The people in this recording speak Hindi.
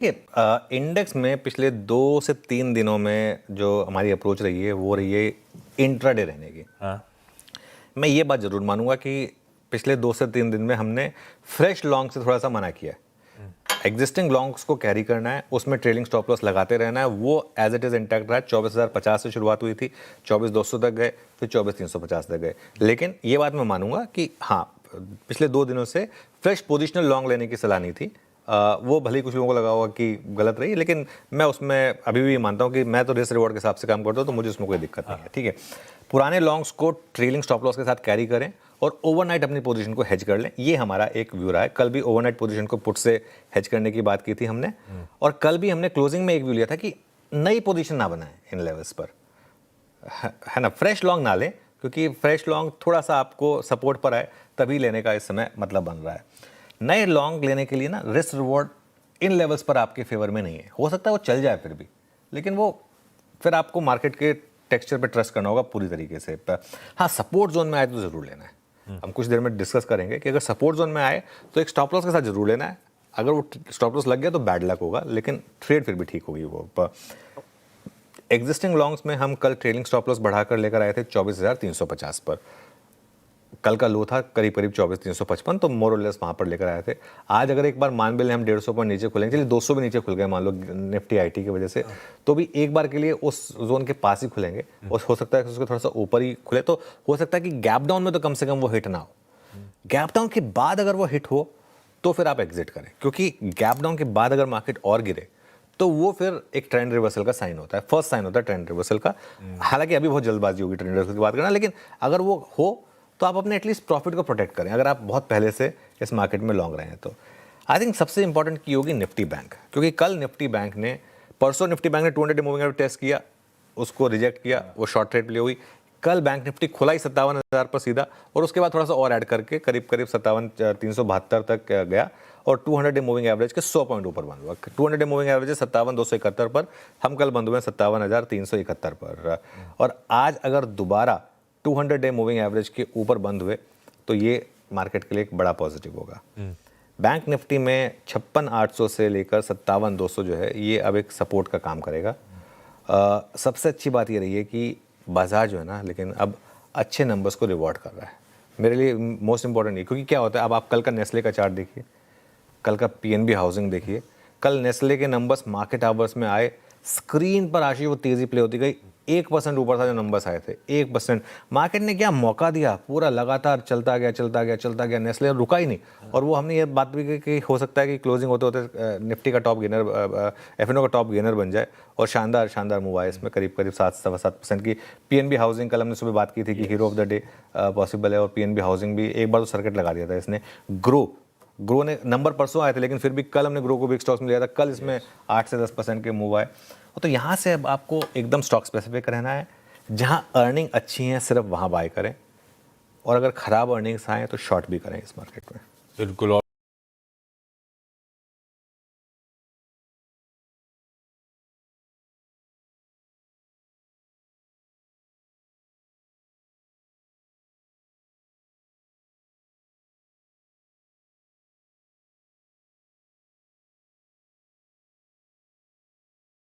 देखिए इंडेक्स में पिछले 2 से 3 दिनों में जो हमारी अप्रोच रही है वो रही है इंट्राडे रहने की। हाँ। मैं ये बात जरूर मानूंगा कि पिछले 2 से 3 दिन में हमने फ्रेश लॉन्ग से थोड़ा सा मना किया है। एग्जिस्टिंग लॉन्ग्स को कैरी करना है, उसमें ट्रेलिंग स्टॉप लॉस लगाते रहना है, वो एज इट इज इंटैक्ट रहा है। 24,050 से शुरुआत हुई थी, 24,200 तक गए, फिर 24,350 तक गए। लेकिन ये बात मैं मानूंगा कि हाँ, पिछले 2 दिनों से फ्रेश पोजिशनल लॉन्ग लेने की सलाह नहीं थी। वो भले ही कुछ लोगों को लगा होगा कि गलत रही, लेकिन मैं उसमें अभी भी मानता हूँ कि मैं तो रिस्क रिवॉर्ड के हिसाब से काम करता हूँ, तो मुझे उसमें कोई दिक्कत नहीं है। ठीक है, पुराने लॉन्ग्स को ट्रेलिंग स्टॉप लॉस के साथ कैरी करें और ओवरनाइट अपनी पोजीशन को हेज कर लें, ये हमारा एक व्यू रहा है। कल भी ओवरनाइट पोजीशन को पुट से हेज करने की बात की थी हमने, और कल भी हमने क्लोजिंग में एक व्यू लिया था कि नई पोजीशन ना बनाएं इन लेवल्स पर, है ना। फ्रेश लॉन्ग ना लें, क्योंकि फ्रेश लॉन्ग थोड़ा सा आपको सपोर्ट पर आए तभी लेने का इस समय मतलब बन रहा है। नए लॉन्ग लेने के लिए ना रिस्क रिवॉर्ड इन लेवल्स पर आपके फेवर में नहीं है। हो सकता है वो चल जाए फिर भी, लेकिन वो फिर आपको मार्केट के टेक्सचर पे ट्रस्ट करना होगा पूरी तरीके से। हाँ, सपोर्ट जोन में आए तो ज़रूर लेना है। हम कुछ देर में डिस्कस करेंगे कि अगर सपोर्ट जोन में आए तो एक स्टॉप लॉस के साथ जरूर लेना है। अगर वो स्टॉप लॉस लग गया तो बैड लक होगा, लेकिन ट्रेड फिर भी ठीक होगी। वो एग्जिस्टिंग लॉन्ग्स में हम कल ट्रेलिंग स्टॉप लॉस बढ़ाकर लेकर आए थे 24,350 पर। कल का लो था करीब करीब 24,355, तो मोर और लेस वहाँ पर लेकर आए थे। आज अगर एक बार मान भी लें हम 150 पॉइंट नीचे खुलेंगे, चलिए 200 भी नीचे खुल गए मान लो निफ्टी आईटी की वजह से, तो भी एक बार के लिए उस जोन के पास ही खुलेंगे। और हो सकता है कि उसको थोड़ा सा ऊपर ही खुले, तो हो सकता है कि गैप डाउन में तो कम से कम वो हिट ना हो। गैप डाउन के बाद अगर वो हिट हो तो फिर आप एग्जिट करें, क्योंकि गैप डाउन के बाद अगर मार्केट और गिरे तो वो फिर एक ट्रेंड रिवर्सल का साइन होता है, फर्स्ट साइन होता है ट्रेंड रिवर्सल का। हालांकि अभी बहुत जल्दबाजी होगी ट्रेंड रिवर्सल की बात करना, लेकिन अगर वो हो तो आप अपने एटलीस्ट प्रॉफिट को प्रोटेक्ट करें, अगर आप बहुत पहले से इस मार्केट में लॉन्ग रहे हैं तो। आई थिंक सबसे इंपॉर्टेंट की होगी निफ्टी बैंक, क्योंकि कल निफ्टी बैंक ने, परसों निफ्टी बैंक ने 200 डे मूविंग एवरेज टेस्ट किया, उसको रिजेक्ट किया, वो शॉर्ट ट्रेड लिए हुई। कल बैंक निफ्टी खुला ही 57,000 पर सीधा, और उसके बाद थोड़ा सा और ऐड करके करीब करीब 57,372 तक गया, और 200 डे मूविंग एवरेज के 100 पॉइंट ऊपर बंद हुआ। 200 डे मूविंग एवरेज 57,271 पर, हम कल बंद हुए 57,371 पर। और आज अगर दोबारा 200 डे मूविंग एवरेज के ऊपर बंद हुए तो ये मार्केट के लिए एक बड़ा पॉजिटिव होगा। बैंक निफ्टी में 56,800 से लेकर 57,200 जो है, ये अब एक सपोर्ट का काम करेगा। सबसे अच्छी बात ये रही है कि बाजार जो है ना, लेकिन अब अच्छे नंबर्स को रिवॉर्ड कर रहा है। मेरे लिए मोस्ट इंपॉर्टेंट ये, क्योंकि क्या होता है, अब आप कल का नेस्ले का चार्ट देखिए, कल का पीएनबी हाउसिंग देखिए, कल नेस्ले के नंबर्स मार्केट आवर्स में आए, स्क्रीन पर आशी वो तेजी प्ले होती गई, 1% ऊपर था जो नंबर्स आए थे, 1%। मार्केट ने क्या मौका दिया, पूरा लगातार चलता गया चलता गया चलता गया, नेस्ले रुका ही नहीं। और वो हमने ये बात भी की कि हो सकता है कि क्लोजिंग होते होते निफ्टी का टॉप गेनर, एफएनओ का टॉप गेनर बन जाए, और शानदार शानदार मूव आए इसमें, करीब करीब 7-7% की। पीएनबी हाउसिंग कल हमने सुबह बात की थी कि hero of the day possible है, और पीएनबी हाउसिंग भी एक बार तो सर्किट लगा दिया था इसने। ग्रो ने नंबर परसों आए थे, लेकिन फिर भी कल हमने ग्रो को बिग स्टॉक्स में लिया था, कल इसमें 8 से 10% के मूव आए। तो यहाँ से अब आपको एकदम स्टॉक स्पेसिफिक रहना है, जहाँ अर्निंग अच्छी हैं सिर्फ वहाँ बाय करें, और अगर ख़राब अर्निंग्स आए तो शॉर्ट भी करें इस मार्केट में। बिल्कुल।